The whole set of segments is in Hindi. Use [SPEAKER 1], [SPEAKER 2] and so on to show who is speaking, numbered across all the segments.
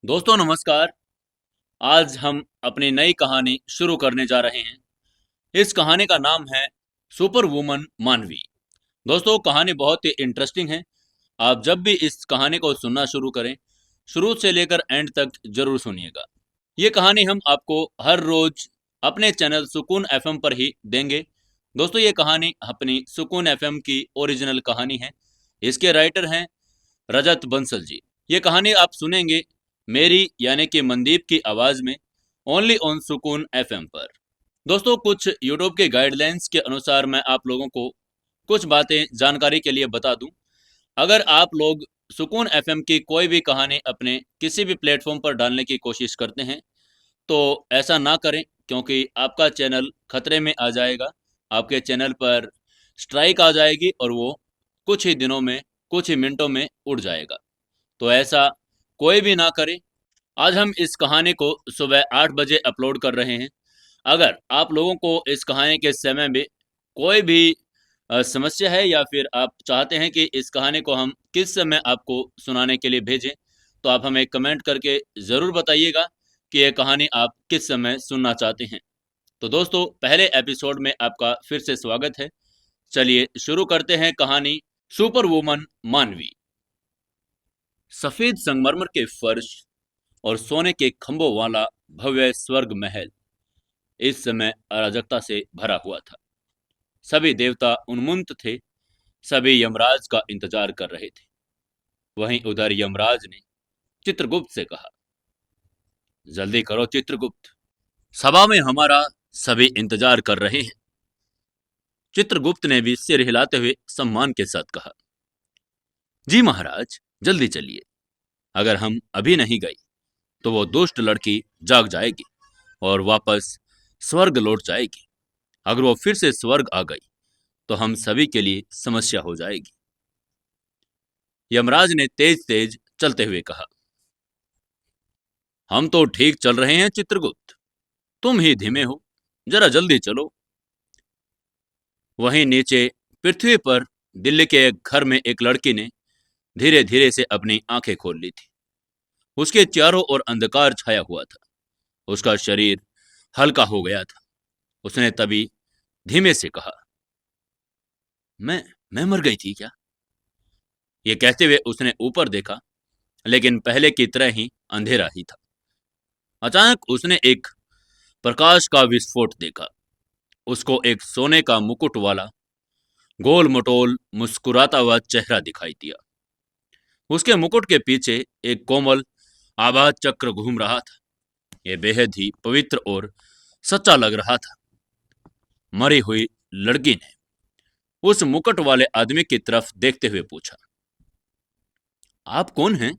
[SPEAKER 1] दोस्तों नमस्कार। आज हम अपनी नई कहानी शुरू करने जा रहे हैं। इस कहानी का नाम है सुपर वुमन मानवी। दोस्तों कहानी बहुत ही इंटरेस्टिंग है। आप जब भी इस कहानी को सुनना शुरू करें, शुरू से लेकर एंड तक जरूर सुनिएगा। ये कहानी हम आपको हर रोज अपने चैनल सुकून एफएम पर ही देंगे। दोस्तों ये कहानी अपनी सुकून एफएम की ओरिजिनल कहानी है। इसके राइटर हैं रजत बंसल जी। ये कहानी आप सुनेंगे मेरी यानी कि मनदीप की आवाज में, ओनली ऑन सुकून एफएम पर। दोस्तों कुछ यूट्यूब के गाइडलाइंस के अनुसार मैं आप लोगों को कुछ बातें जानकारी के लिए बता दूं। अगर आप लोग सुकून एफएम की कोई भी कहानी अपने किसी भी प्लेटफॉर्म पर डालने की कोशिश करते हैं तो ऐसा ना करें, क्योंकि आपका चैनल खतरे में आ जाएगा। आपके चैनल पर स्ट्राइक आ जाएगी और वो कुछ ही दिनों में, कुछ ही मिनटों में उड़ जाएगा। तो ऐसा कोई भी ना करे। आज हम इस कहानी को सुबह 8 बजे अपलोड कर रहे हैं। अगर आप लोगों को इस कहानी के समय में कोई भी समस्या है या फिर आप चाहते हैं कि इस कहानी को हम किस समय आपको सुनाने के लिए भेजें, तो आप हमें कमेंट करके ज़रूर बताइएगा कि ये कहानी आप किस समय सुनना चाहते हैं। तो दोस्तों पहले एपिसोड में आपका फिर से स्वागत है। चलिए शुरू करते हैं कहानी सुपर वुमन मानवी। सफेद संगमरमर के फर्श और सोने के खंभों वाला भव्य स्वर्ग महल इस समय अराजकता से भरा हुआ था। सभी देवता उन्मुक्त थे, सभी यमराज का इंतजार कर रहे थे। वहीं उधर यमराज ने चित्रगुप्त से कहा, जल्दी करो चित्रगुप्त, सभा में हमारा सभी इंतजार कर रहे हैं। चित्रगुप्त ने भी सिर हिलाते हुए सम्मान के साथ कहा, जी महाराज, जल्दी चलिए। अगर हम अभी नहीं गए तो वो दुष्ट लड़की जाग जाएगी और वापस स्वर्ग लौट जाएगी। अगर वो फिर से स्वर्ग आ गई तो हम सभी के लिए समस्या हो जाएगी। यमराज ने तेज तेज चलते हुए कहा, हम तो ठीक चल रहे हैं चित्रगुप्त, तुम ही धीमे हो, जरा जल्दी चलो। वहीं नीचे पृथ्वी पर दिल्ली के एक घर में एक लड़की ने धीरे धीरे से अपनी आंखें खोल ली थी। उसके चारों ओर अंधकार छाया हुआ था। उसका शरीर हल्का हो गया था। उसने तभी धीमे से कहा, मैं मर गई थी क्या? ये कहते हुए उसने ऊपर देखा, लेकिन पहले की तरह ही अंधेरा ही था। अचानक उसने एक प्रकाश का विस्फोट देखा। उसको एक सोने का मुकुट वाला गोल मटोल मुस्कुराता हुआ चेहरा दिखाई दिया। उसके मुकुट के पीछे एक कोमल आभा चक्र घूम रहा था। यह बेहद ही पवित्र और सच्चा लग रहा था। मरी हुई लड़की ने उस मुकुट वाले आदमी की तरफ देखते हुए पूछा, आप कौन हैं?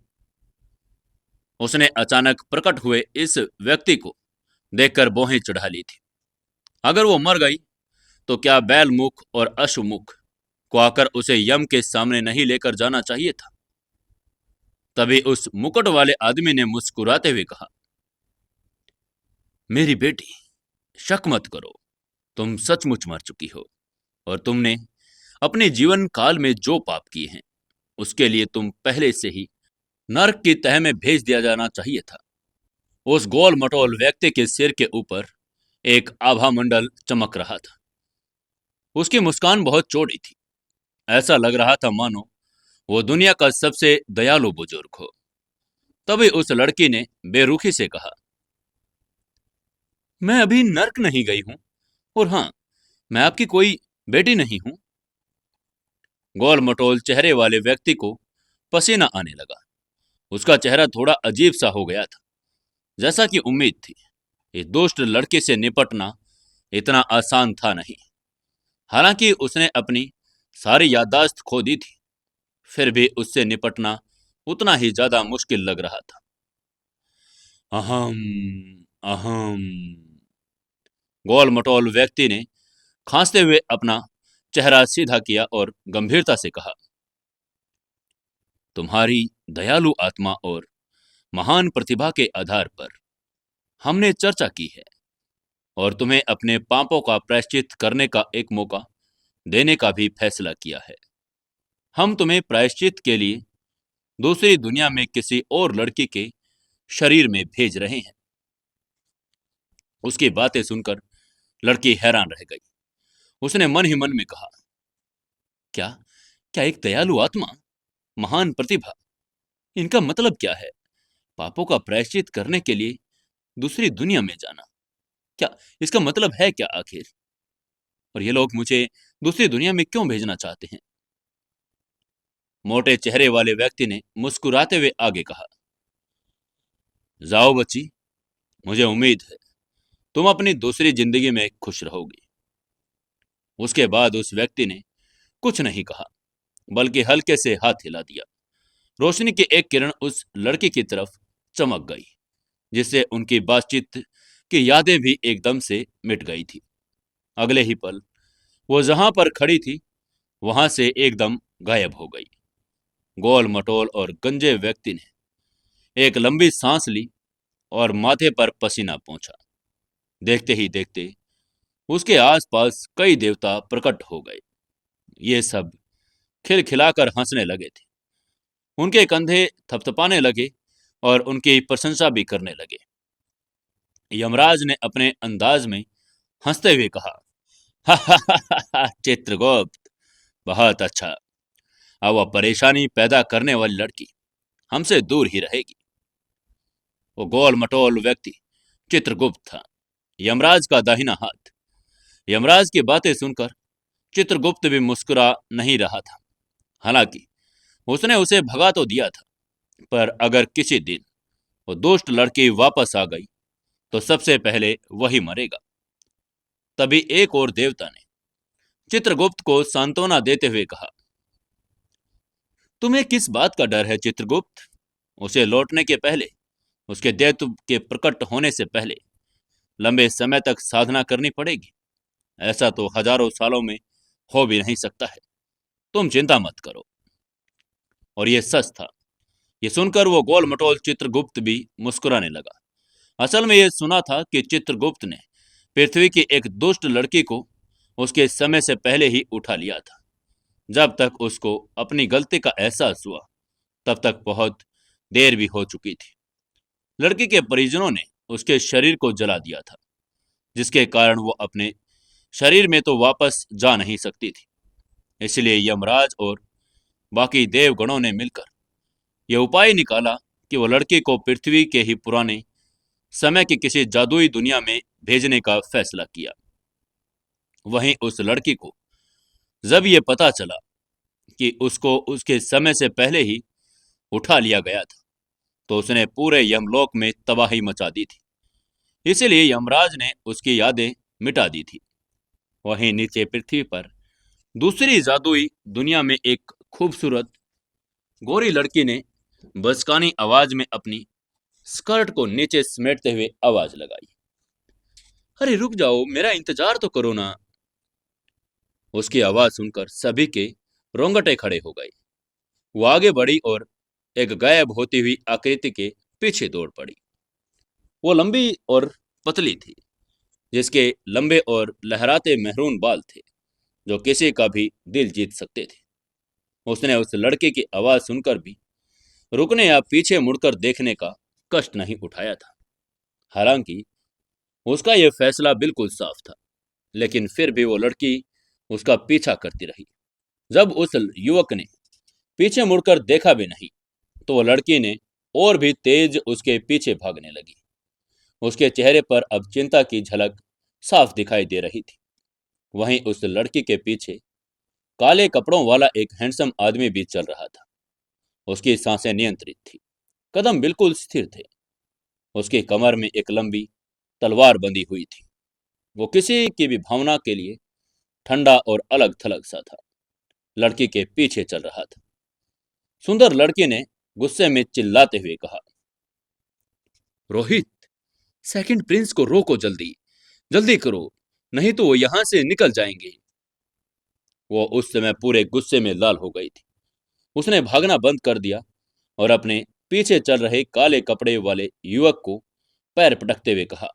[SPEAKER 1] उसने अचानक प्रकट हुए इस व्यक्ति को देखकर भौहें चढ़ा ली थी। अगर वो मर गई तो क्या बैलमुख और अश्वमुख को आकर उसे यम के सामने नहीं लेकर जाना चाहिए था? तभी उस मुकुट वाले आदमी ने मुस्कुराते हुए कहा, मेरी बेटी, शक मत करो, तुम सचमुच मर चुकी हो और तुमने अपने जीवन काल में जो पाप किए हैं उसके लिए तुम पहले से ही नरक की तह में भेज दिया जाना चाहिए था। उस गोल मटोल व्यक्ति के सिर के ऊपर एक आभा मंडल चमक रहा था। उसकी मुस्कान बहुत चौड़ी थी। ऐसा लग रहा था मानो वो दुनिया का सबसे दयालु बुजुर्ग हो। तभी उस लड़की ने बेरुखी से कहा, मैं अभी नर्क नहीं गई हूं, और हाँ, मैं आपकी कोई बेटी नहीं हूं। गोल मटोल चेहरे वाले व्यक्ति को पसीना आने लगा। उसका चेहरा थोड़ा अजीब सा हो गया था। जैसा कि उम्मीद थी, इस दुष्ट लड़के से निपटना इतना आसान था नहीं। हालांकि उसने अपनी सारी याददाश्त खो दी थी, फिर भी उससे निपटना उतना ही ज्यादा मुश्किल लग रहा था। अहम अहम, गोल मटोल व्यक्ति ने खांसते हुए अपना चेहरा सीधा किया और गंभीरता से कहा, तुम्हारी दयालु आत्मा और महान प्रतिभा के आधार पर हमने चर्चा की है और तुम्हें अपने पापों का प्रायश्चित करने का एक मौका देने का भी फैसला किया है। हम तुम्हें प्रायश्चित के लिए दूसरी दुनिया में किसी और लड़की के शरीर में भेज रहे हैं। उसकी बातें सुनकर लड़की हैरान रह गई। उसने मन ही मन में कहा, क्या क्या एक दयालु आत्मा, महान प्रतिभा, इनका मतलब क्या है? पापों का प्रायश्चित करने के लिए दूसरी दुनिया में जाना, क्या इसका मतलब है क्या आखिर? और ये लोग मुझे दूसरी दुनिया में क्यों भेजना चाहते हैं? मोटे चेहरे वाले व्यक्ति ने मुस्कुराते हुए आगे कहा, जाओ बच्ची, मुझे उम्मीद है तुम अपनी दूसरी जिंदगी में खुश रहोगी। उसके बाद उस व्यक्ति ने कुछ नहीं कहा, बल्कि हल्के से हाथ हिला दिया। रोशनी की एक किरण उस लड़की की तरफ चमक गई, जिससे उनकी बातचीत की यादें भी एकदम से मिट गई थी। अगले ही पल वो जहां पर खड़ी थी वहां से एकदम गायब हो गई। गोल मटोल और गंजे व्यक्ति ने एक लंबी सांस ली और माथे पर पसीना पोंछा। देखते ही देखते उसके आसपास कई देवता प्रकट हो गए। ये सब खिलखिलाकर हंसने लगे थे। उनके कंधे थपथपाने लगे और उनकी प्रशंसा भी करने लगे। यमराज ने अपने अंदाज में हंसते हुए कहा, हा हा हा हा हा, चित्रगुप्त, बहुत अच्छा। अब वह परेशानी पैदा करने वाली लड़की हमसे दूर ही रहेगी। वो गोल मटोल व्यक्ति चित्रगुप्त था, यमराज का दाहिना हाथ। यमराज की बातें सुनकर चित्रगुप्त भी मुस्कुरा नहीं रहा था। हालांकि उसने उसे भगा तो दिया था, पर अगर किसी दिन वो दुष्ट लड़की वापस आ गई तो सबसे पहले वही मरेगा। तभी एक और देवता ने चित्रगुप्त को सांत्वना देते हुए कहा, तुम्हें किस बात का डर है चित्रगुप्त? उसे लौटने के पहले, उसके दैत्य के प्रकट होने से पहले लंबे समय तक साधना करनी पड़ेगी। ऐसा तो हजारों सालों में हो भी नहीं सकता है। तुम चिंता मत करो। और ये सच था। ये सुनकर वो गोल मटोल चित्रगुप्त भी मुस्कुराने लगा। असल में ये सुना था कि चित्रगुप्त ने पृथ्वी की एक दुष्ट लड़की को उसके समय से पहले ही उठा लिया था। जब तक उसको अपनी गलती का एहसास हुआ तब तक बहुत देर भी हो चुकी थी। लड़की के परिजनों ने उसके शरीर को जला दिया था, जिसके कारण वो अपने शरीर में तो वापस जा नहीं सकती थी। इसलिए यमराज और बाकी देवगणों ने मिलकर यह उपाय निकाला कि वो लड़की को पृथ्वी के ही पुराने समय की किसी जादुई दुनिया में भेजने का फैसला किया। वहीं उस लड़की को जब ये पता चला कि उसको उसके समय से पहले ही उठा लिया गया था, तो उसने पूरे यमलोक में तबाही मचा दी थी। इसीलिए यमराज ने उसकी यादें मिटा दी थी। वहीं नीचे पृथ्वी पर दूसरी जादुई दुनिया में एक खूबसूरत गोरी लड़की ने बचकानी आवाज में अपनी स्कर्ट को नीचे समेटते हुए आवाज लगाई, अरे रुक जाओ, मेरा इंतजार तो करो ना। उसकी आवाज सुनकर सभी के रोंगटे खड़े हो गए। वो आगे बढ़ी और एक गायब होती हुई आकृति के पीछे दौड़ पड़ी। वो लंबी और पतली थी, जिसके लंबे और लहराते मेहरून बाल थे जो किसी का भी दिल जीत सकते थे। उसने उस लड़के की आवाज सुनकर भी रुकने या पीछे मुड़कर देखने का कष्ट नहीं उठाया था। हालांकि उसका यह फैसला बिल्कुल साफ था, लेकिन फिर भी वो लड़की उसका पीछा करती रही। जब उस युवक ने पीछे मुड़कर देखा भी नहीं, तो वो लड़की ने और भी तेज उसके पीछे भागने लगी। उसके चेहरे पर अब चिंता की झलक साफ दिखाई दे रही थी। वहीं उस लड़की के पीछे काले कपड़ों वाला एक हैंडसम आदमी भी चल रहा था। उसकी सांसें नियंत्रित थी, कदम बिल्कुल स्थिर थे। उसकी कमर में एक लंबी तलवार बंधी हुई थी। वो किसी की भी भावना के लिए ठंडा और अलग थलग सा था। लड़की के पीछे चल रहा था। सुंदर लड़की ने गुस्से में चिल्लाते हुए कहा, रोहित, सेकंड प्रिंस को रोको, जल्दी जल्दी करो, नहीं तो वो यहां से निकल जाएंगे। वो उस समय पूरे गुस्से में लाल हो गई थी। उसने भागना बंद कर दिया और अपने पीछे चल रहे काले कपड़े वाले युवक को पैर पटकते हुए कहा,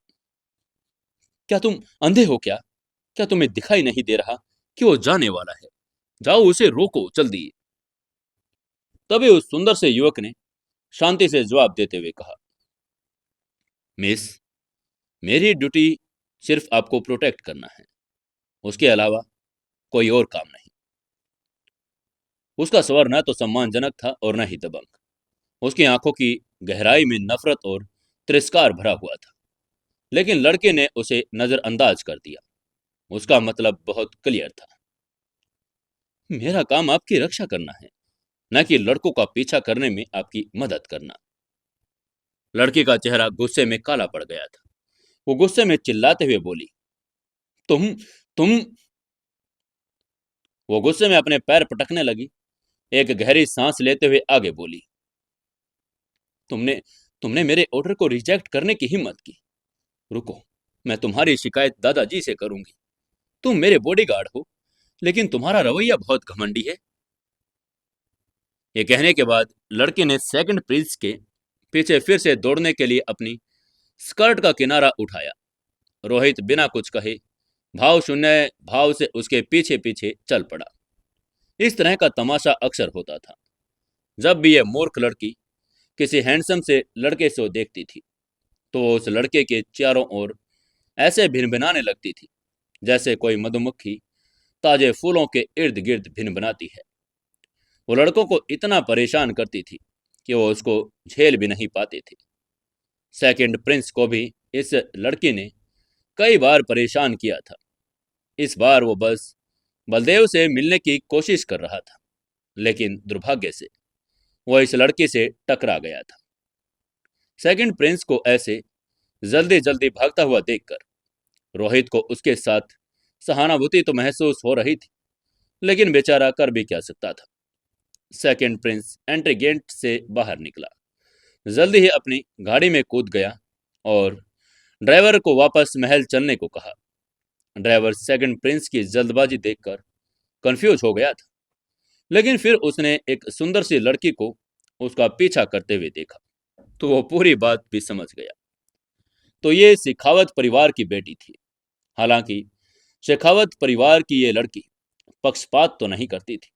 [SPEAKER 1] क्या तुम अंधे हो क्या? क्या तुम्हें दिखाई नहीं दे रहा कि वो जाने वाला है? जाओ उसे रोको जल्दी। तभी उस सुंदर से युवक ने शांति से जवाब देते हुए कहा, मिस, मेरी ड्यूटी सिर्फ आपको प्रोटेक्ट करना है, उसके अलावा कोई और काम नहीं। उसका स्वर न तो सम्मानजनक था और न ही दबंग। उसकी आंखों की गहराई में नफरत और तिरस्कार भरा हुआ था। लेकिन लड़के ने उसे नजरअंदाज कर दिया। उसका मतलब बहुत क्लियर था। मेरा काम आपकी रक्षा करना है, न कि लड़कों का पीछा करने में आपकी मदद करना। लड़के का चेहरा गुस्से में काला पड़ गया था। वो गुस्से में चिल्लाते हुए बोली, तुम तुम। वो गुस्से में अपने पैर पटकने लगी। एक गहरी सांस लेते हुए आगे बोली, तुमने तुमने मेरे ऑर्डर को रिजेक्ट करने की हिम्मत की। रुको, मैं तुम्हारी शिकायत दादाजी से करूंगी। तुम मेरे बॉडीगार्ड हो, लेकिन तुम्हारा रवैया बहुत घमंडी है। ये कहने के बाद लड़के ने सेकंड प्रिंस के पीछे फिर से दौड़ने के लिए अपनी स्कर्ट का किनारा उठाया। रोहित बिना कुछ कहे भाव शून्य भाव से उसके पीछे पीछे चल पड़ा। इस तरह का तमाशा अक्सर होता था। जब भी यह मूर्ख लड़की किसी हैंडसम से लड़के से देखती थी, तो वो उस लड़के के चारों ओर ऐसे भिनभिनाने लगती थी जैसे कोई मधुमक्खी ताजे फूलों के इर्द गिर्द भिन बनाती है। वो लड़कों को इतना परेशान करती थी कि वो उसको झेल भी नहीं पाते थे। सेकंड प्रिंस को भी इस लड़की ने कई बार परेशान किया था। इस बार वो बस बलदेव से मिलने की कोशिश कर रहा था, लेकिन दुर्भाग्य से वो इस लड़की से टकरा गया था। सेकंड प्रिंस को ऐसे जल्दी जल्दी भागता हुआ देखकर रोहित को उसके साथ सहानुभूति तो महसूस हो रही थी, लेकिन बेचारा कर भी क्या सकता था। सेकंड प्रिंस एंट्री गेट से बाहर निकला, जल्दी ही अपनी गाड़ी में कूद गया और ड्राइवर को वापस महल चलने को कहा। ड्राइवर सेकंड प्रिंस की जल्दबाजी देखकर कंफ्यूज हो गया था, लेकिन फिर उसने एक सुंदर सी लड़की को उसका पीछा करते हुए देखा, तो वो पूरी बात भी समझ गया। तो ये शेखावत परिवार की बेटी थी। हालांकि शेखावत परिवार की ये लड़की पक्षपात तो नहीं करती थी,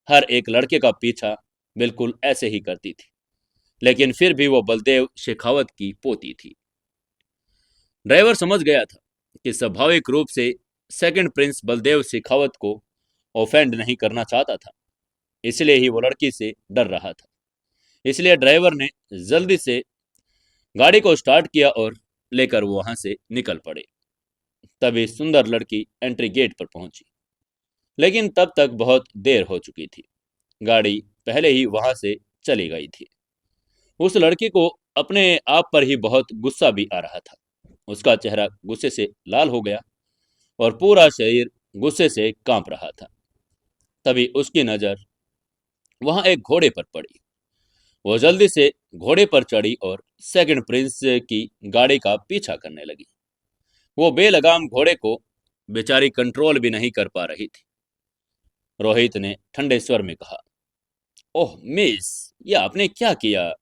[SPEAKER 1] हर एक लड़के का पीछा बिल्कुल ऐसे ही करती थी, लेकिन फिर भी वो बलदेव शेखावत की पोती थी। ड्राइवर समझ गया था कि स्वाभाविक रूप से सेकंड प्रिंस बलदेव शेखावत को ऑफेंड नहीं करना चाहता था, इसलिए ही वो लड़की से डर रहा था। इसलिए ड्राइवर ने जल्दी से गाड़ी को स्टार्ट किया और लेकर वो वहां से निकल पड़े। तभी सुंदर लड़की एंट्री गेट पर पहुंची, लेकिन तब तक बहुत देर हो चुकी थी। गाड़ी पहले ही वहां से चली गई थी। उस लड़की को अपने आप पर ही बहुत गुस्सा भी आ रहा था। उसका चेहरा गुस्से से लाल हो गया और पूरा शरीर गुस्से से कांप रहा था। तभी उसकी नजर वहां एक घोड़े पर पड़ी। वो जल्दी से घोड़े पर चढ़ी और सेकंड प्रिंस की गाड़ी का पीछा करने लगी। वो बेलगाम घोड़े को बेचारी कंट्रोल भी नहीं कर पा रही थी। रोहित ने ठंडे स्वर में कहा, ओह मिस, ये आपने क्या किया?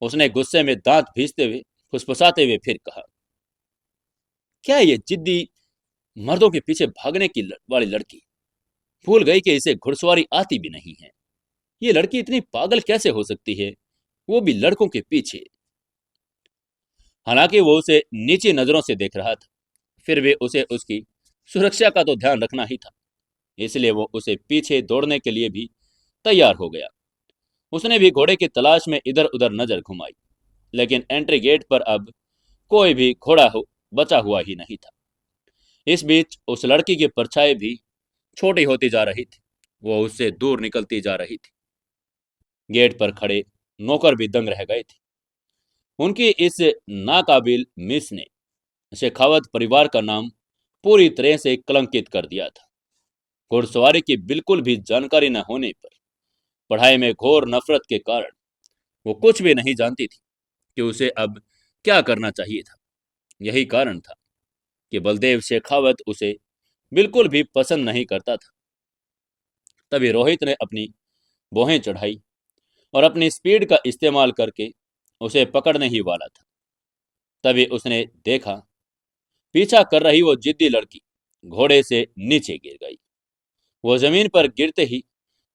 [SPEAKER 1] उसने गुस्से में दांत भींचते हुए फुसफुसाते हुए फिर कहा, क्या ये जिद्दी मर्दों के पीछे भागने की वाली लड़की भूल गई कि इसे घुड़सवारी आती भी नहीं है? ये लड़की इतनी पागल कैसे हो सकती है, वो भी लड़कों के पीछे? हालांकि वो उसे नीची नजरों से देख रहा था, फिर भी उसे उसकी सुरक्षा का तो ध्यान रखना ही था। इसलिए वो उसे पीछे दौड़ने के लिए भी तैयार हो गया। उसने भी घोड़े की तलाश में इधर उधर नजर घुमाई, लेकिन एंट्री गेट पर अब कोई भी घोड़ा बचा हुआ ही नहीं था। इस बीच उस लड़की की परछाई भी छोटी होती जा रही थी। वो उससे दूर निकलती जा रही थी। गेट पर खड़े नौकर भी दंग रह गए थे। उनकी इस नाकाबिल मिस ने शेखावत परिवार का नाम पूरी तरह से कलंकित कर दिया था। घुड़सवारी की बिल्कुल भी जानकारी न होने पर, पढ़ाई में घोर नफरत के कारण वो कुछ भी नहीं जानती थी कि उसे अब क्या करना चाहिए था। यही कारण था कि बलदेव शेखावत उसे बिल्कुल भी पसंद नहीं करता था। तभी रोहित ने अपनी भौहें चढ़ाई और अपनी स्पीड का इस्तेमाल करके उसे पकड़ने ही वाला था। तभी उसने देखा, पीछा कर रही वो जिद्दी लड़की घोड़े से नीचे गिर गई। वो जमीन पर गिरते ही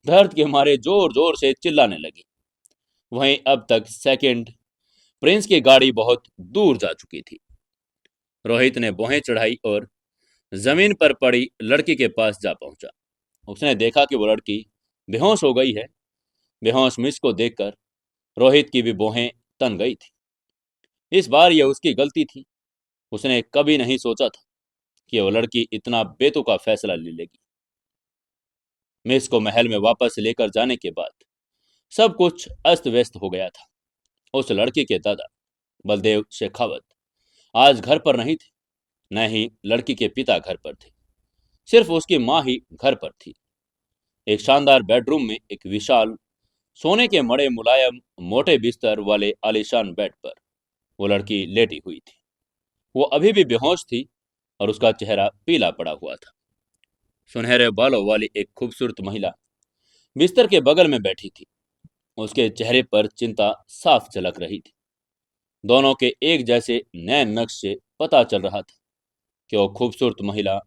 [SPEAKER 1] दर्द के मारे जोर जोर से चिल्लाने लगी। वहीं अब तक सेकंड प्रिंस की गाड़ी बहुत दूर जा चुकी थी। रोहित ने भौहें चढ़ाई और जमीन पर पड़ी लड़की के पास जा पहुंचा। उसने देखा कि वो लड़की बेहोश हो गई है। बेहोश मिस को देखकर रोहित की भी भौहें तन गई थी। इस बार यह उसकी गलती थी। उसने कभी नहीं सोचा था कि वह लड़की इतना बेतुका फैसला ले लेगी। मिस को महल में वापस लेकर जाने के बाद सब कुछ अस्त व्यस्त हो गया था। उस लड़की के दादा बलदेव शेखावत आज घर पर नहीं थे, न ही लड़की के पिता घर पर थे। सिर्फ उसकी माँ ही घर पर थी। एक शानदार बेडरूम में एक विशाल सोने के मड़े मुलायम मोटे बिस्तर वाले आलीशान बेड पर वो लड़की लेटी हुई थी। वो अभी भी बेहोश थी और उसका चेहरा पीला पड़ा हुआ था। सुनहरे बालों वाली एक खूबसूरत महिला बिस्तर के बगल में बैठी थी। उसके चेहरे पर चिंता साफ झलक रही थी। दोनों के एक जैसे नैन नक्श से पता चल रहा था कि वो खूबसूरत महिला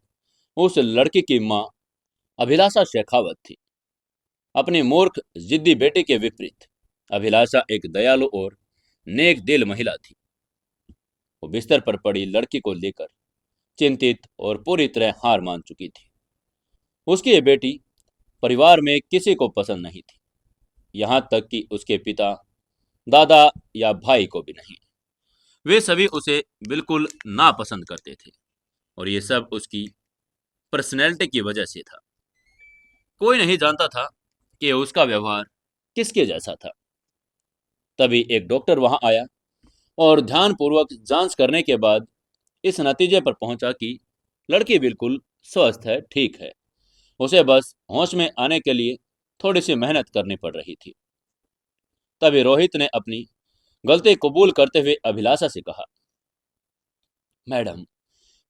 [SPEAKER 1] उस लड़की की माँ अभिलाषा शेखावत थी। अपनी मूर्ख जिद्दी बेटे के विपरीत अभिलाषा एक दयालु और नेक दिल महिला थी। वो बिस्तर पर पड़ी लड़की को लेकर चिंतित और पूरी तरह हार मान चुकी थी। उसकी ये बेटी परिवार में किसी को पसंद नहीं थी, यहाँ तक कि उसके पिता, दादा या भाई को भी नहीं। वे सभी उसे बिल्कुल नापसंद करते थे और ये सब उसकी पर्सनैलिटी की वजह से था। कोई नहीं जानता था कि उसका व्यवहार किसके जैसा था। तभी एक डॉक्टर वहां आया और ध्यानपूर्वक जांच करने के बाद इस नतीजे पर पहुंचा कि लड़की बिल्कुल स्वस्थ है, ठीक है। उसे बस होश में आने के लिए थोड़ी सी मेहनत करनी पड़ रही थी। तभी रोहित ने अपनी गलती कबूल करते हुए अभिलाषा से कहा, मैडम,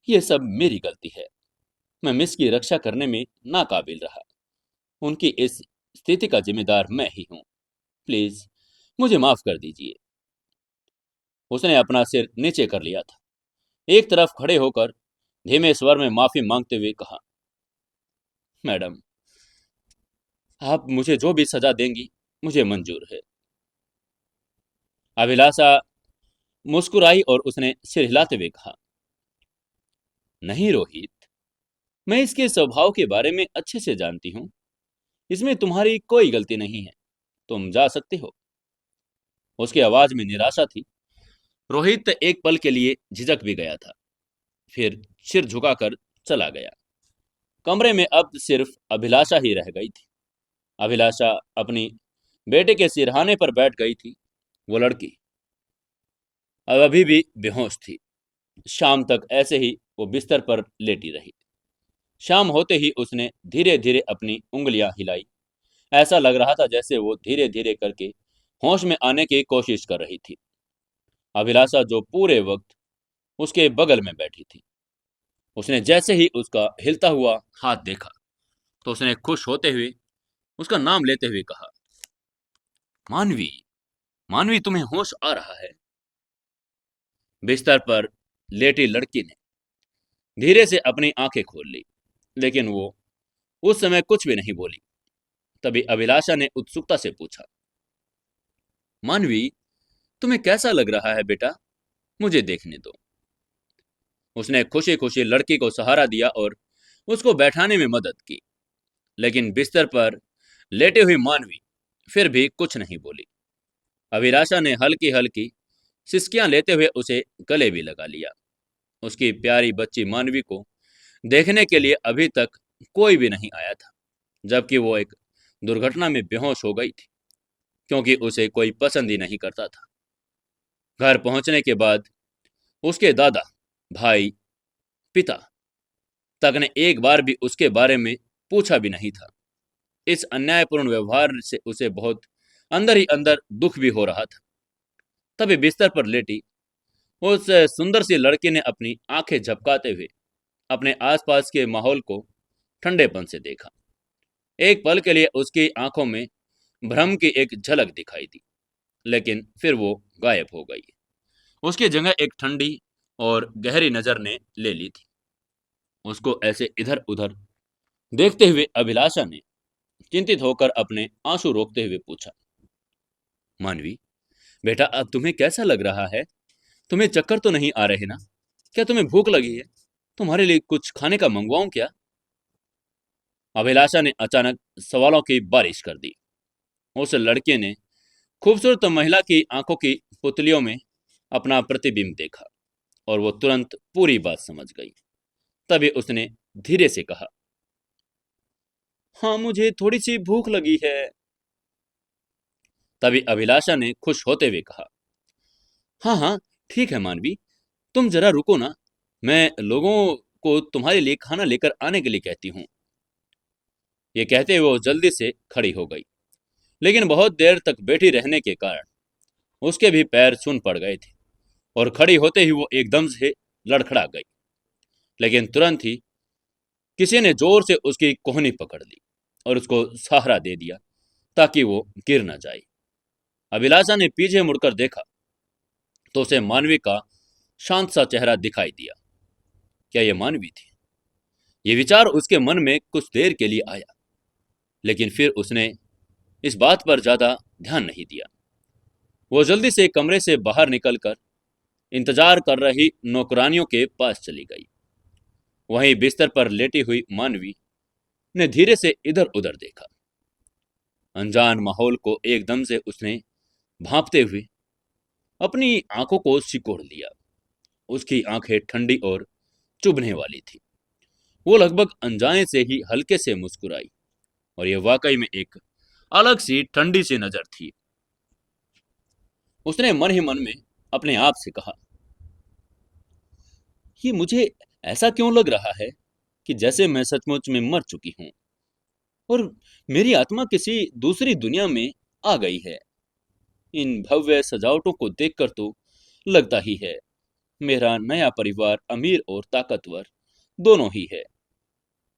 [SPEAKER 1] ये सब मेरी गलती है। मैं मिस की रक्षा करने में नाकाबिल रहा। उनकी इस स्थिति का जिम्मेदार मैं ही हूँ। प्लीज मुझे माफ कर दीजिए। उसने अपना सिर नीचे कर लिया था। एक तरफ खड़े होकर धीमे स्वर में माफी मांगते हुए कहा, मैडम, आप मुझे जो भी सजा देंगी मुझे मंजूर है। अभिलाषा मुस्कुराई और उसने सिर हिलाते हुए कहा, नहीं रोहित, मैं इसके स्वभाव के बारे में अच्छे से जानती हूँ। इसमें तुम्हारी कोई गलती नहीं है। तुम जा सकते हो। उसकी आवाज में निराशा थी। रोहित एक पल के लिए झिझक भी गया था, फिर सिर झुकाकर चला गया। कमरे में अब सिर्फ अभिलाषा ही रह गई थी। अभिलाषा अपनी बेटे के सिरहाने पर बैठ गई थी। वो लड़की अब अभी भी बेहोश थी। शाम तक ऐसे ही वो बिस्तर पर लेटी रही। शाम होते ही उसने धीरे धीरे अपनी उंगलियां हिलाई। ऐसा लग रहा था जैसे वो धीरे धीरे करके होश में आने की कोशिश कर रही थी। अभिलाषा जो पूरे वक्त उसके बगल में बैठी थी, उसने जैसे ही उसका हिलता हुआ हाथ देखा तो उसने खुश होते हुए उसका नाम लेते हुए कहा, मानवी, मानवी, तुम्हें होश आ रहा है। बिस्तर पर लेटी लड़की ने धीरे से अपनी आंखें खोल ली, लेकिन वो उस समय कुछ भी नहीं बोली। तभी अभिलाषा ने उत्सुकता से पूछा, मानवी, तुम्हें कैसा लग रहा है बेटा? मुझे देखने दो। उसने खुशी खुशी लड़की को सहारा दिया और उसको बैठाने में मदद की, लेकिन बिस्तर पर लेटे हुई मानवी फिर भी कुछ नहीं बोली। अभिलाषा ने हल्की हल्की सिसकियां लेते हुए उसे गले भी लगा लिया। उसकी प्यारी बच्ची मानवी को देखने के लिए अभी तक कोई भी नहीं आया था, जबकि वो एक दुर्घटना में बेहोश हो गई थी, क्योंकि उसे कोई पसंद ही नहीं करता था। घर पहुंचने के बाद उसके दादा, भाई, पिता तक ने एक बार भी उसके बारे में पूछा भी नहीं था। इस अन्यायपूर्ण व्यवहार से उसे बहुत अंदर ही अंदर दुख भी हो रहा था। तभी बिस्तर पर लेटी उस सुंदर सी लड़की ने अपनी आंखें झपकाते हुए अपने आसपास के माहौल को ठंडेपन से देखा। एक पल के लिए उसकी आंखों में भ्रम की एक झलक दिखाई दी, लेकिन फिर वो गायब हो गई। उसकी जगह एक ठंडी और गहरी नजर ने ले ली थी। उसको ऐसे इधर उधर देखते हुए अभिलाषा ने चिंतित होकर अपने आंसू रोकते हुए पूछा, मानवी, बेटा, अब तुम्हें कैसा लग रहा है? तुम्हें चक्कर तो नहीं आ रहे ना? क्या तुम्हें भूख लगी है? तुम्हारे लिए कुछ खाने का मंगवाऊं क्या? अभिलाषा ने अचानक सवालों की बारिश कर दी। उस लड़के ने खूबसूरत महिला की आंखों की पुतलियों में अपना प्रतिबिंब देखा और वो तुरंत पूरी बात समझ गई। तभी उसने धीरे से कहा, हाँ, मुझे थोड़ी सी भूख लगी है। तभी अभिलाषा ने खुश होते हुए कहा, हाँ हाँ, ठीक है मानवी, तुम जरा रुको ना, मैं लोगों को तुम्हारे लिए खाना लेकर आने के लिए कहती हूँ। ये कहते हुए वो जल्दी से खड़ी हो गई, लेकिन बहुत देर तक बैठी रहने के कारण उसके भी पैर सुन पड़ गए थे और खड़ी होते ही वो एकदम से लड़खड़ा गई। लेकिन तुरंत ही किसी ने जोर से उसकी कोहनी पकड़ ली और उसको सहारा दे दिया ताकि वो गिर न जाए। अभिलाषा ने पीछे मुड़कर देखा तो उसे मानवी का शांत सा चेहरा दिखाई दिया। क्या ये मानवी थी? ये विचार उसके मन में कुछ देर के लिए आया, लेकिन फिर उसने इस बात पर ज्यादा ध्यान नहीं दिया। वो जल्दी से कमरे से बाहर निकलकर इंतजार कर रही नौकरानियों के पास चली गई। वहीं बिस्तर पर लेटी हुई मानवी ने धीरे से इधर उधर देखा। अनजान माहौल को एकदम से उसने भांपते हुए अपनी आंखों को सिकोड़ लिया। उसकी आंखें ठंडी और चुभने वाली थी। वो लगभग अनजाने से ही हल्के से मुस्कुराई और यह वाकई में एक अलग सी ठंडी सी नजर थी। उसने मन ही मन में अपने आप से कहा, ये मुझे ऐसा क्यों लग रहा है कि जैसे मैं सचमुच में मर चुकी हूं और मेरी आत्मा किसी दूसरी दुनिया में आ गई है। इन भव्य सजावटों को देखकर तो लगता ही है मेरा नया परिवार अमीर और ताकतवर दोनों ही है।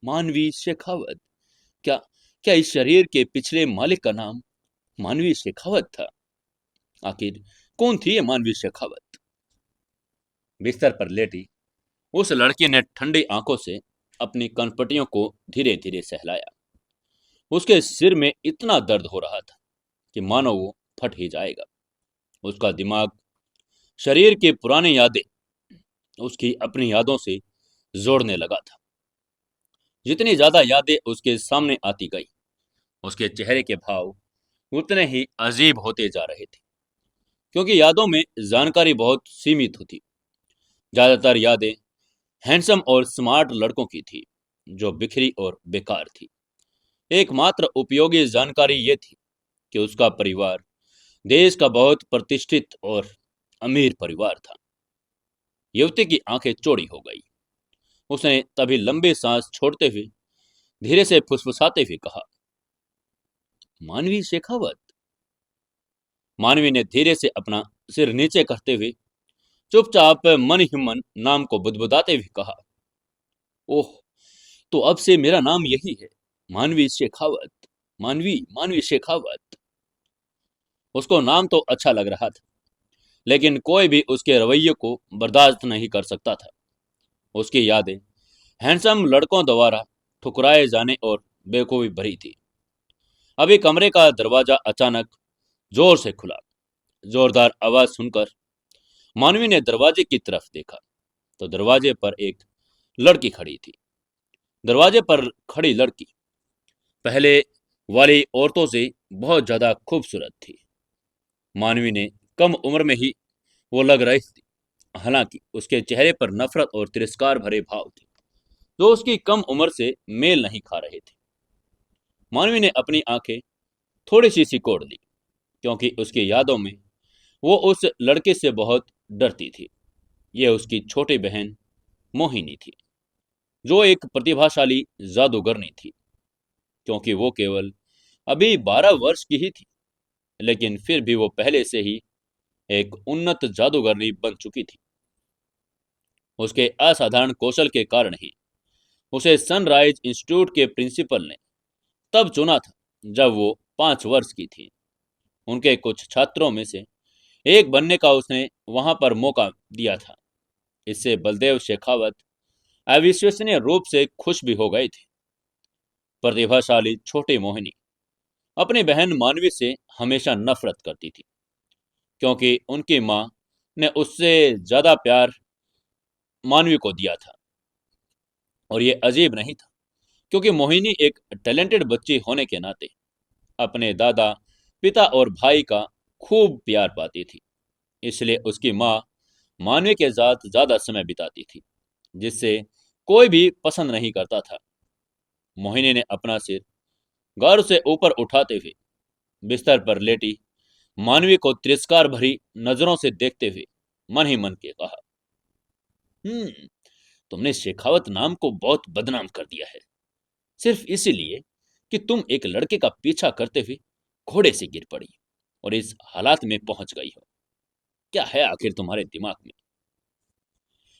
[SPEAKER 1] मानवी शेखावत। क्या क्या इस शरीर के पिछले मालिक का नाम मानवी शेखावत था? आखिर कौन थी ये मानवी शेखावत? बिस्तर पर लेटी उस लड़की ने ठंडी आंखों से अपनी कनपटियों को धीरे धीरे सहलाया। उसके सिर में इतना दर्द हो रहा था कि मानो वो फट ही जाएगा। उसका दिमाग शरीर की पुरानी यादें उसकी अपनी यादों से जोड़ने लगा था। जितनी ज्यादा यादें उसके सामने आती गई, उसके चेहरे के भाव उतने ही अजीब होते जा रहे थे, क्योंकि यादों में जानकारी बहुत सीमित होती। ज्यादातर यादें हैंडसम और स्मार्ट लड़कों की थी जो बिखरी और बेकार थी। एकमात्र उपयोगी जानकारी ये थी कि उसका परिवार देश का बहुत प्रतिष्ठित और अमीर परिवार था। युवती की आंखें चौड़ी हो गई। उसने तभी लंबी सांस छोड़ते हुए धीरे से फुसफुसाते हुए कहा, मानवी शेखावत। मानवी ने धीरे से अपना सिर नीचे करते हुए चुपचाप मन ही मन नाम को बुदबुदाते हुए कहा, ओह, तो अब से मेरा नाम यही है, मानवी शेखावत। मानवी मानवी शेखावत। उसको नाम तो अच्छा लग रहा था, लेकिन कोई भी उसके रवैये को बर्दाश्त नहीं कर सकता था। उसकी यादें हैंडसम लड़कों द्वारा ठुकराए जाने और बेवकूफी भरी थी। अभी कमरे का दरवाजा अचानक जोर से खुला। जोरदार आवाज सुनकर मानवी ने दरवाजे की तरफ देखा तो दरवाजे पर एक लड़की खड़ी थी। दरवाजे पर खड़ी लड़की पहले वाली औरतों से बहुत ज्यादा खूबसूरत थी। मानवी ने कम उम्र में ही वो लग रही थी, हालांकि उसके चेहरे पर नफरत और तिरस्कार भरे भाव थे जो उसकी कम उम्र से मेल नहीं खा रहे थे। मानवी ने अपनी आंखें थोड़ी सी सिकोड़ ली, क्योंकि उसकी यादों में वो उस लड़के से बहुत डरती थी। यह उसकी छोटी बहन मोहिनी थी, जो एक प्रतिभाशाली जादूगरनी थी। क्योंकि वो केवल अभी 12 वर्ष की ही थी, लेकिन फिर भी वो पहले से ही एक उन्नत जादूगरनी बन चुकी थी। उसके असाधारण कौशल के कारण ही उसे सनराइज इंस्टीट्यूट के प्रिंसिपल ने तब चुना था जब वो 5 वर्ष की थी। उनके कुछ छात्रों में से एक बनने का उसने वहां पर मौका दिया था। इससे बलदेव शेखावत अविश्वसनीय रूप से खुश भी हो गए थे। प्रतिभाशाली छोटी मोहिनी अपनी बहन मानवी से हमेशा नफरत करती थी। क्योंकि उनकी माँ ने उससे ज्यादा प्यार मानवी को दिया था। और ये अजीब नहीं था, क्योंकि मोहिनी एक टैलेंटेड बच्ची होने के नाते अपने दादा, पिता और भाई का खूब प्यार पाती थी। इसलिए उसकी माँ मानवी के साथ ज्यादा समय बिताती थी, जिससे कोई भी पसंद नहीं करता था। मोहिनी ने अपना सिर गौर से ऊपर उठाते हुए बिस्तर पर लेटी मानवी को तिरस्कार भरी नजरों से देखते हुए मन ही मन के कहा, तुमने शेखावत नाम को बहुत बदनाम कर दिया है, सिर्फ इसीलिए कि तुम एक लड़के का पीछा करते हुए घोड़े से गिर पड़ी और इस हालात में पहुंच गई हो। क्या है आखिर तुम्हारे दिमाग में?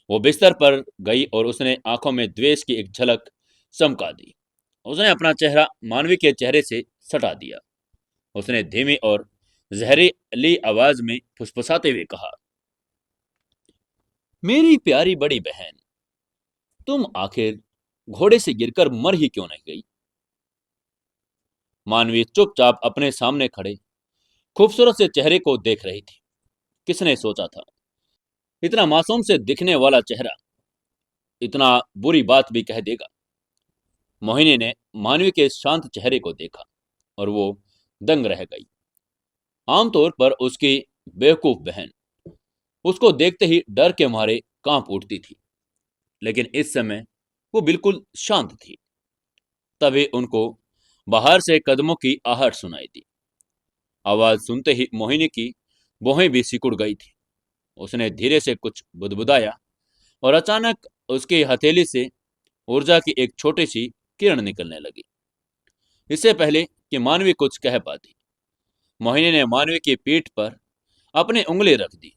[SPEAKER 1] वो बिस्तर पर गई और उसने आंखों में द्वेष की एक झलक चमका दी। उसने अपना चेहरा मानवी के चेहरे से सटा दिया। उसने धीमी और जहरीली आवाज में फुसफुसाते हुए कहा, मेरी प्यारी बड़ी बहन, तुम आखिर घोड़े से गिरकर मर ही क्यों नहीं गई? मानवी चुपचाप अपने सामने खड़े खूबसूरत से चेहरे को देख रही थी। किसने सोचा था इतना मासूम से दिखने वाला चेहरा इतना बुरी बात भी कह देगा। मोहिनी ने मानवी के शांत चेहरे को देखा और वो दंग रह गई। आमतौर पर उसकी बेवकूफ बहन उसको देखते ही डर के मारे कांप उठती थी, लेकिन इस समय वो बिल्कुल शांत थी। तभी उनको बाहर से कदमों की आहट सुनाई दी। आवाज सुनते ही मोहिनी की भौहें भी सिकुड़ गई थी। उसने धीरे से कुछ बुदबुदाया और अचानक उसकी हथेली से ऊर्जा की एक छोटी सी किरण निकलने लगी। इससे पहले कि मानवी कुछ कह पाती, मोहिनी ने मानवी की पीठ पर अपनी उंगली रख दी।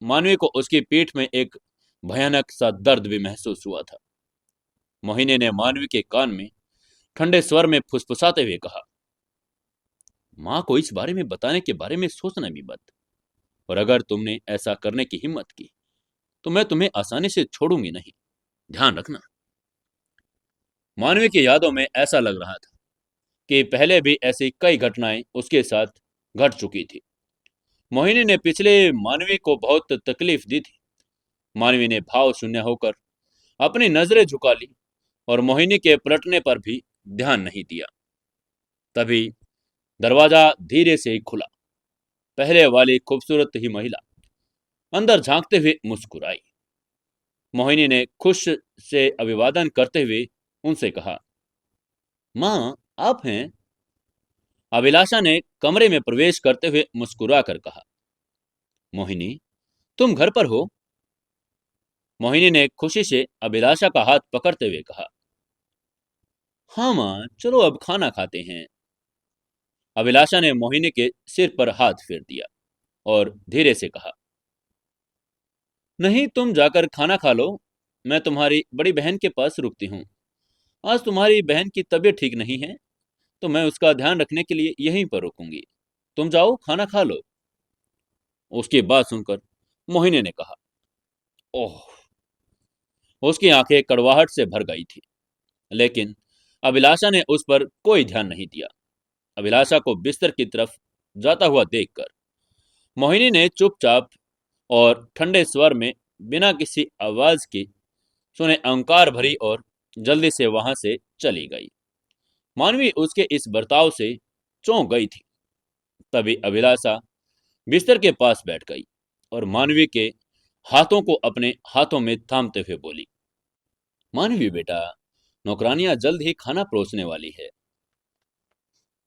[SPEAKER 1] मानवी को उसकी पीठ में एक भयानक सा दर्द भी महसूस हुआ था। मोहिनी ने मानवी के कान में ठंडे स्वर में फुसफुसाते हुए कहा, माँ को इस बारे में बताने के बारे में सोचना भी मत, और अगर तुमने ऐसा करने की हिम्मत की तो मैं तुम्हें आसानी से छोड़ूंगी नहीं, ध्यान रखना। मानवी की यादों में ऐसा लग रहा था कि पहले भी ऐसी कई घटनाएं उसके साथ घट चुकी थी। मोहिनी ने पिछले मानवी को बहुत तकलीफ दी थी। मानवी ने भाव शून्य होकर अपनी नजरें झुका ली और मोहिनी के पलटने पर भी ध्यान नहीं दिया। तभी दरवाजा धीरे से ही खुला। पहले वाली खूबसूरत ही महिला अंदर झांकते हुए मुस्कुराई। मोहिनी ने खुश से अभिवादन करते हुए उनसे कहा, माँ आप हैं? अभिलाषा ने कमरे में प्रवेश करते हुए मुस्कुरा कर कहा, मोहिनी तुम घर पर हो? मोहिनी ने खुशी से अभिलाषा का हाथ पकड़ते हुए कहा, हाँ माँ, चलो अब खाना खाते हैं। अभिलाषा ने मोहिनी के सिर पर हाथ फेर दिया और धीरे से कहा, नहीं, तुम जाकर खाना खा लो, मैं तुम्हारी बड़ी बहन के पास रुकती हूँ। आज तुम्हारी बहन की तबीयत ठीक नहीं है, तो मैं उसका ध्यान रखने के लिए यहीं पर रुकूंगी। तुम जाओ खाना खा लो। उसकी बात सुनकर मोहिनी ने कहा, ओह। उसकी आंखें कड़वाहट से भर गई थी, लेकिन अभिलाषा ने उस पर कोई ध्यान नहीं दिया। अभिलाषा को बिस्तर की तरफ जाता हुआ देखकर मोहिनी ने चुपचाप और ठंडे स्वर में बिना किसी आवाज के सुने अहंकार भरी और जल्दी से वहां से चली गई। मानवी उसके इस बर्ताव से चौंक गई थी। तभी अभिलाषा बिस्तर के पास बैठ गई और मानवी के हाथों को अपने हाथों में थामते हुए बोली, मानवी बेटा, नौकरानियां जल्द ही खाना परोसने वाली है।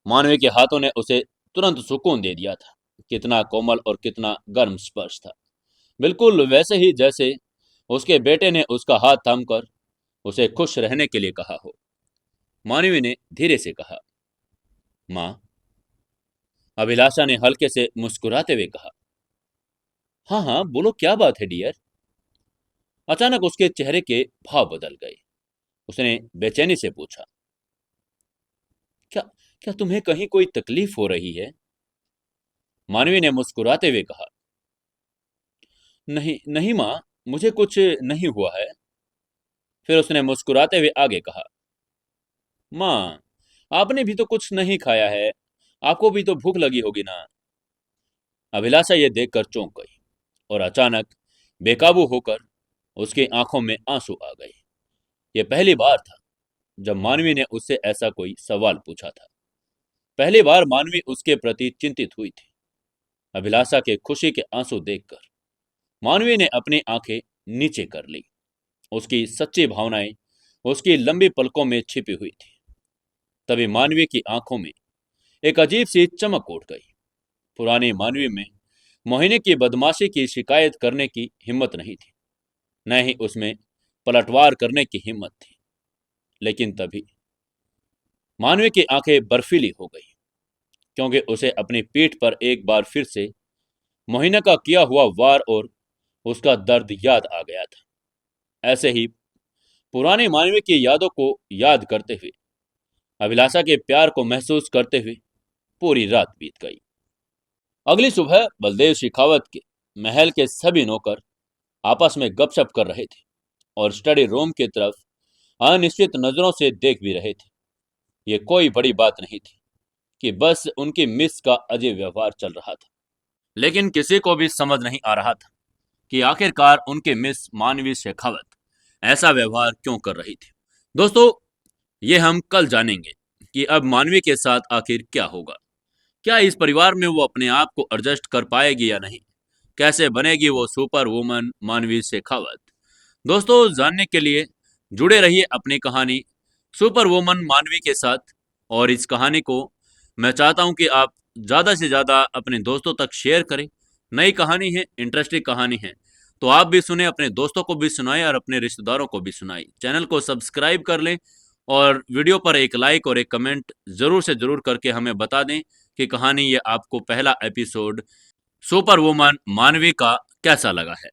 [SPEAKER 1] मानवी के हाथों ने उसे तुरंत सुकून दे दिया था। कितना कोमल और कितना गर्म स्पर्श था, बिल्कुल वैसे ही जैसे उसके बेटे ने उसका हाथ थामकर उसे खुश रहने के लिए कहा हो। मानवी ने धीरे से कहा, माँ। अभिलाषा ने हल्के से मुस्कुराते हुए कहा, हाँ हाँ बोलो, क्या बात है डियर? अचानक उसके चेहरे के भाव बदल गए। उसने बेचैनी से पूछा, क्या क्या तुम्हें कहीं कोई तकलीफ हो रही है? मानवी ने मुस्कुराते हुए कहा, नहीं नहीं माँ, मुझे कुछ नहीं हुआ है। फिर उसने मुस्कुराते हुए आगे कहा, माँ, आपने भी तो कुछ नहीं खाया है, आपको भी तो भूख लगी होगी ना। अभिलाषा ये देखकर चौंक गई और अचानक बेकाबू होकर उसकी आंखों में आंसू आ गए। ये पहली बार था जब मानवी ने उससे ऐसा कोई सवाल पूछा था। पहली बार मानवी उसके प्रति चिंतित हुई थी। अभिलाषा के खुशी के आंसू देखकर मानवी ने अपनी आंखें नीचे कर ली। उसकी सच्ची भावनाएं उसकी लंबी पलकों में छिपी हुई थी। तभी मानवी की आंखों में एक अजीब सी चमक उठ गई। पुरानी मानवी में मोहिनी की बदमाशी की शिकायत करने की हिम्मत नहीं थी, न ही उसमें पलटवार करने की हिम्मत थी। लेकिन तभी मानवी की आंखें बर्फीली हो गई, क्योंकि उसे अपनी पीठ पर एक बार फिर से मोहिना का किया हुआ वार और उसका दर्द याद आ गया था। ऐसे ही पुरानी मानवी की यादों को याद करते हुए, अभिलाषा के प्यार को महसूस करते हुए पूरी रात बीत गई। अगली सुबह बलदेव शेखावत के महल के सभी नौकर आपस में गपशप कर रहे थे और स्टडी रूम की तरफ अनिश्चित नजरों से देख भी रहे थे। ये कोई बड़ी बात नहीं थी कि बस उनकी मिस का अजीब व्यवहार चल रहा था, लेकिन किसी को भी समझ नहीं आ रहा था कि आखिरकार उनके मिस मानवी शेखावत ऐसा व्यवहार क्यों कर रही थी। दोस्तों, ये हम कल जानेंगे कि अब मानवी के साथ आखिर क्या होगा। क्या इस परिवार में वो अपने आप को एडजस्ट कर पाएगी या नहीं? कैसे बनेगी वो सुपर वुमन मानवी शेखावत? दोस्तों, जानने के लिए जुड़े रहिए अपनी कहानी सुपर वुमन मानवी के साथ। और इस कहानी को मैं चाहता हूं कि आप ज़्यादा से ज़्यादा अपने दोस्तों तक शेयर करें। नई कहानी है, इंटरेस्टिंग कहानी है, तो आप भी सुने, अपने दोस्तों को भी सुनाएं और अपने रिश्तेदारों को भी सुनाएं। चैनल को सब्सक्राइब कर लें और वीडियो पर एक लाइक और एक कमेंट ज़रूर से ज़रूर करके हमें बता दें कि कहानी ये आपको पहला एपिसोड सुपर वुमन मानवी का कैसा लगा है।